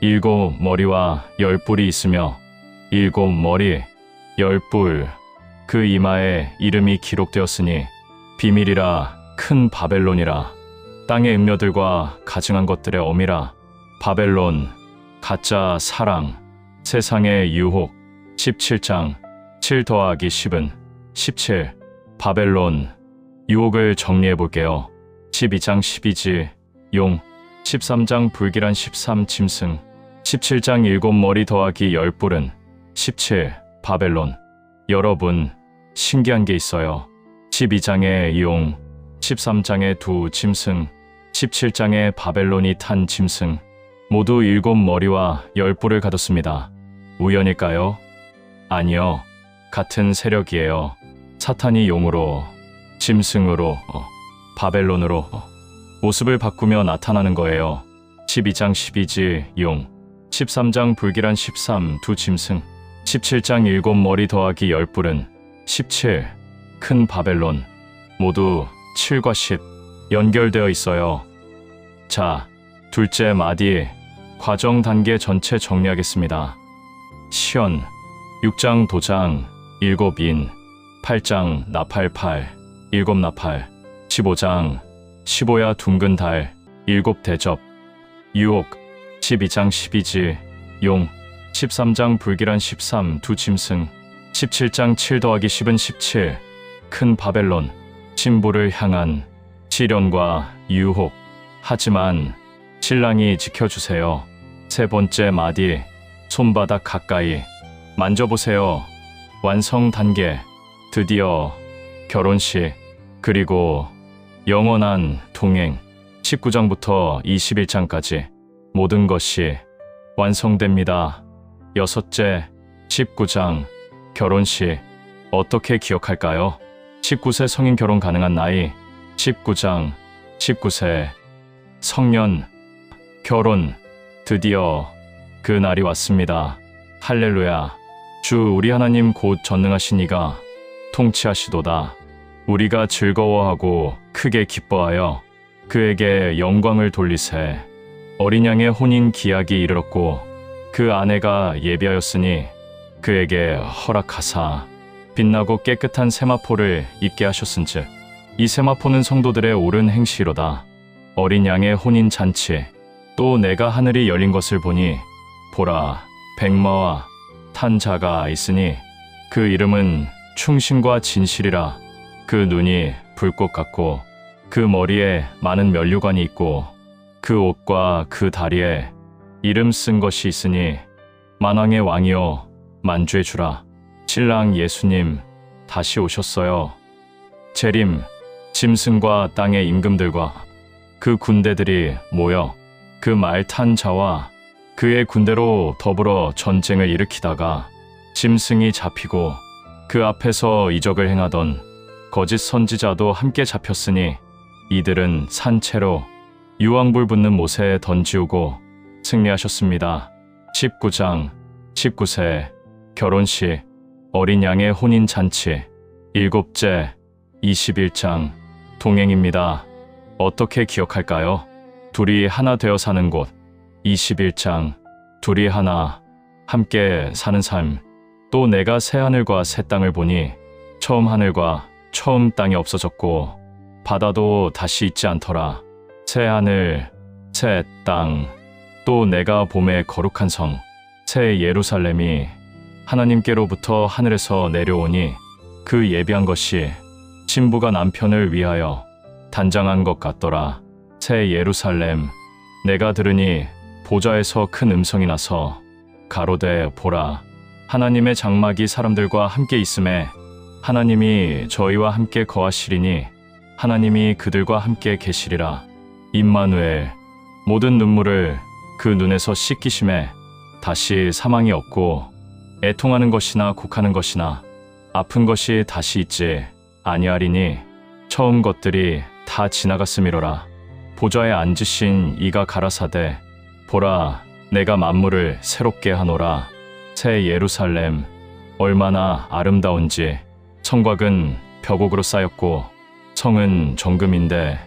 Speaker 1: 7 머리와 10뿔이 있으며 7 머리 10뿔. 그 이마에 이름이 기록되었으니 비밀이라. 큰 바벨론이라. 땅의 음녀들과 가증한 것들의 어미라. 바벨론. 가짜 사랑. 세상의 유혹. 17장 7 더하기 10은 17. 바벨론. 유혹을 정리해 볼게요. 12장 12지 용. 13장 불길한 13 짐승. 17장 7 머리 더하기 10뿔은 17. 바벨론. 여러분, 신기한 게 있어요. 12장의 용, 13장의 두 짐승, 17장의 바벨론이 탄 짐승. 모두 7 머리와 10뿔을 가졌습니다. 우연일까요? 아니요. 같은 세력이에요. 사탄이 용으로, 짐승으로, 바벨론으로 모습을 바꾸며 나타나는 거예요. 12장 12지 용, 13장 불길한 13 두 짐승, 17장 7 머리 더하기 10뿔은 17. 큰 바벨론. 모두 7과 10 연결되어 있어요. 자, 둘째 마디 과정 단계 전체 정리하겠습니다. 시연 6장 도장 7인 8장 나팔 8 7 나팔 15장 15야 둥근 달 7 대접. 유혹 12장 12지 용, 13장 불길한 13 두 짐승, 17장 7 더하기 10은 17. 큰 바벨론. 신부를 향한 시련과 유혹. 하지만 신랑이 지켜주세요. 세 번째 마디 손바닥 가까이 만져보세요. 완성 단계. 드디어 결혼식, 그리고 영원한 동행. 19장부터 21장까지 모든 것이 완성됩니다. 여섯째, 19장, 결혼식. 어떻게 기억할까요? 19세 성인 결혼 가능한 나이. 19장, 19세 성년 결혼. 드디어 그 날이 왔습니다. 할렐루야. 주 우리 하나님 곧 전능하신 이가 통치하시도다. 우리가 즐거워하고 크게 기뻐하여 그에게 영광을 돌리세. 어린 양의 혼인 기약이 이르렀고 그 아내가 예비하였으니 그에게 허락하사 빛나고 깨끗한 세마포를 입게 하셨은즉 이 세마포는 성도들의 옳은 행시로다. 어린 양의 혼인 잔치. 또 내가 하늘이 열린 것을 보니 보라, 백마와 탄 자가 있으니 그 이름은 충신과 진실이라. 그 눈이 불꽃 같고 그 머리에 많은 면류관이 있고 그 옷과 그 다리에 이름 쓴 것이 있으니 만왕의 왕이여 만주의 주라. 신랑 예수님 다시 오셨어요. 재림, 짐승과 땅의 임금들과 그 군대들이 모여 그 말 탄 자와 그의 군대로 더불어 전쟁을 일으키다가 짐승이 잡히고 그 앞에서 이적을 행하던 거짓 선지자도 함께 잡혔으니 이들은 산채로 유황불 붙는 못에 던지우고 승리하셨습니다. 19장, 19세 결혼식, 어린 양의 혼인 잔치. 일곱째, 21장, 동행입니다. 어떻게 기억할까요? 둘이 하나 되어 사는 곳. 21장, 둘이 하나, 함께 사는 삶. 또 내가 새 하늘과 새 땅을 보니 처음 하늘과 처음 땅이 없어졌고 바다도 다시 있지 않더라. 새 하늘, 새 땅. 또 내가 봄의 거룩한 성, 새 예루살렘이 하나님께로부터 하늘에서 내려오니 그 예비한 것이 신부가 남편을 위하여 단장한 것 같더라. 새 예루살렘. 내가 들으니 보좌에서 큰 음성이 나서 가로되 보라, 하나님의 장막이 사람들과 함께 있음에 하나님이 저희와 함께 거하시리니 하나님이 그들과 함께 계시리라. 임마누엘. 모든 눈물을 그 눈에서 씻기심에 다시 사망이 없고 애통하는 것이나 곡하는 것이나 아픈 것이 다시 있지 아니하리니 처음 것들이 다 지나갔음이로라. 보좌에 앉으신 이가 가라사대 보라, 내가 만물을 새롭게 하노라. 새 예루살렘, 얼마나 아름다운지. 성곽은 벽옥으로 쌓였고 성은 정금인데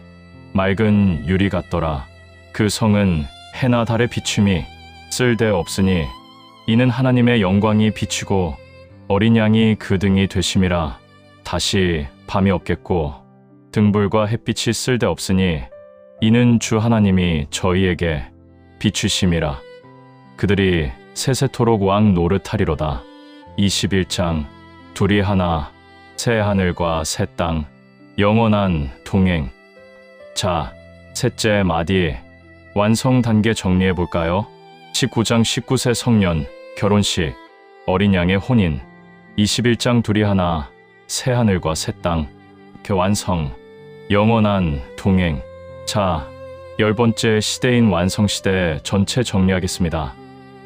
Speaker 1: 맑은 유리 같더라. 그 성은 해나 달의 비춤이 쓸데 없으니 이는 하나님의 영광이 비치고 어린 양이 그 등이 되심이라. 다시 밤이 없겠고 등불과 햇빛이 쓸데 없으니 이는 주 하나님이 저희에게 비추심이라. 그들이 세세토록 왕 노릇하리로다. 21장, 둘이 하나, 새 하늘과 새 땅, 영원한 동행. 자, 셋째 마디, 완성 단계 정리해 볼까요? 19장 19세 성년, 결혼식, 어린 양의 혼인. 21장 둘이 하나, 새 하늘과 새 땅, 완성, 영원한 동행. 자, 10번째 시대인 완성시대 전체 정리하겠습니다.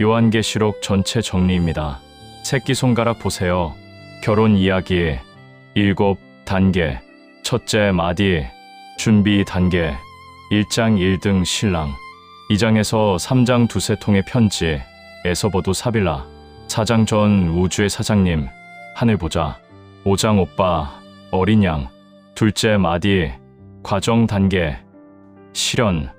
Speaker 1: 요한계시록 전체 정리입니다. 새끼손가락 보세요. 결혼 이야기 7단계. 첫째 마디, 준비 단계. 1장 1등 신랑. 2장에서 3장 두세 통의 편지, 에서보도 사빌라. 4장 전 우주의 사장님, 하늘 보자. 5장 오빠, 어린 양. 둘째 마디, 과정 단계. 실현.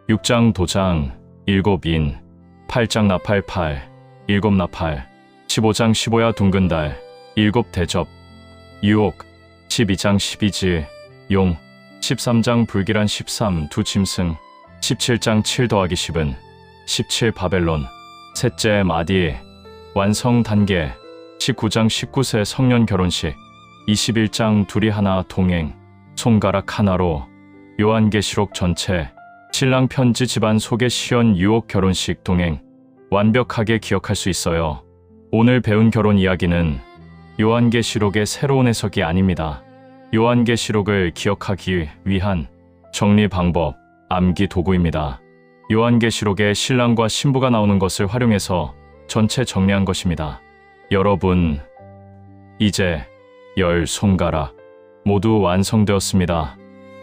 Speaker 1: 6장 도장, 7인. 8장 나팔 8, 7 나팔. 15장 15야 둥근 달, 7 대접. 유혹. 12장 12지, 용. 13장 불길한 13 두 짐승. 17장 7 더하기 10은 17 바벨론. 셋째 마디, 완성 단계. 19장 19세 성년 결혼식. 21장 둘이 하나 동행. 손가락 하나로. 요한계시록 전체. 신랑 편지 집안 속의 시연 유혹 결혼식 동행. 완벽하게 기억할 수 있어요. 오늘 배운 결혼 이야기는 요한계시록의 새로운 해석이 아닙니다. 요한계시록을 기억하기 위한 정리 방법, 암기 도구입니다. 요한계시록에 신랑과 신부가 나오는 것을 활용해서 전체 정리한 것입니다. 여러분, 이제 10손가락 모두 완성되었습니다.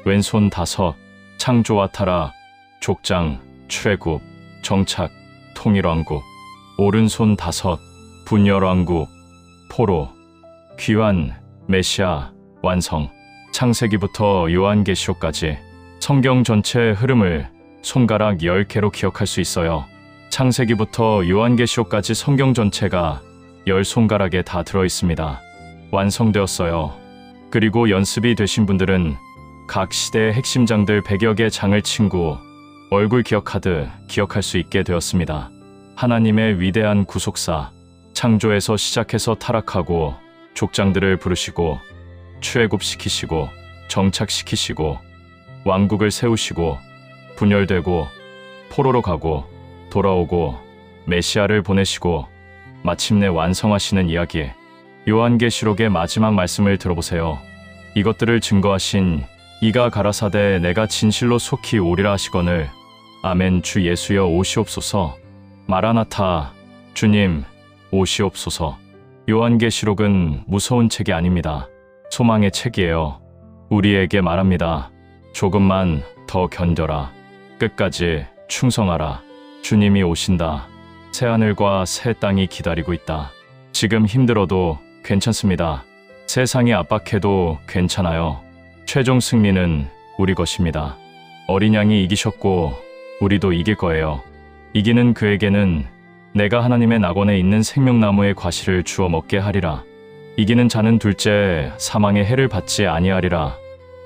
Speaker 1: 왼손 5, 창조와 타락, 족장, 출애굽, 정착, 통일왕국. 오른손 5, 분열왕국, 포로, 귀환, 메시아, 완성. 창세기부터 요한계시록까지 성경 전체의 흐름을 손가락 10개로 기억할 수 있어요. 창세기부터 요한계시록까지 성경 전체가 10손가락에 다 들어있습니다. 완성되었어요. 그리고 연습이 되신 분들은 각 시대의 핵심장들 100여 개 장을 친구 얼굴 기억하듯 기억할 수 있게 되었습니다. 하나님의 위대한 구속사, 창조에서 시작해서 타락하고 족장들을 부르시고 출애굽시키시고 정착시키시고 왕국을 세우시고 분열되고 포로로 가고 돌아오고 메시아를 보내시고 마침내 완성하시는 이야기. 요한계시록의 마지막 말씀을 들어보세요. 이것들을 증거하신 이가 가라사대 내가 진실로 속히 오리라 하시거늘 아멘. 주 예수여 오시옵소서. 마라나타. 주님 오시옵소서. 요한계시록은 무서운 책이 아닙니다. 소망의 책이에요. 우리에게 말합니다. 조금만 더 견뎌라. 끝까지 충성하라. 주님이 오신다. 새하늘과 새 땅이 기다리고 있다. 지금 힘들어도 괜찮습니다. 세상이 압박해도 괜찮아요. 최종 승리는 우리 것입니다. 어린 양이 이기셨고 우리도 이길 거예요. 이기는 그에게는 내가 하나님의 낙원에 있는 생명나무의 과실을 주어 먹게 하리라. 이기는 자는 둘째 사망의 해를 받지 아니하리라.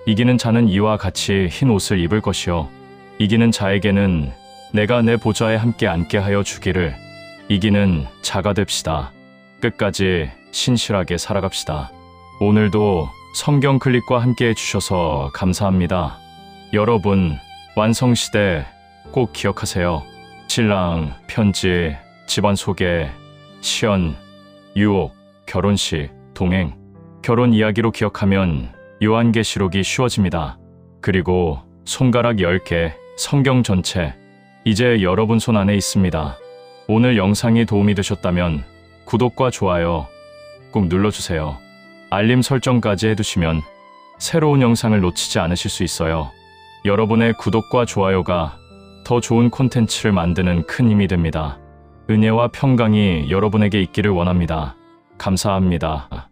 Speaker 1: 이기는 자는 이와 같이 흰 옷을 입을 것이요 이기는 자에게는 내가 내 보좌에 함께 앉게 하여 주기를. 이기는 자가 됩시다. 끝까지 신실하게 살아갑시다. 오늘도 성경 클릭과 함께 해주셔서 감사합니다. 여러분, 완성시대 꼭 기억하세요. 신랑, 편지, 집안 소개, 시연, 유혹, 결혼식, 동행, 결혼 이야기로 기억하면 요한계시록이 쉬워집니다. 그리고 손가락 10개, 성경 전체, 이제 여러분 손 안에 있습니다. 오늘 영상이 도움이 되셨다면 구독과 좋아요 꼭 눌러주세요. 알림 설정까지 해두시면 새로운 영상을 놓치지 않으실 수 있어요. 여러분의 구독과 좋아요가 더 좋은 콘텐츠를 만드는 큰 힘이 됩니다. 은혜와 평강이 여러분에게 있기를 원합니다. 감사합니다.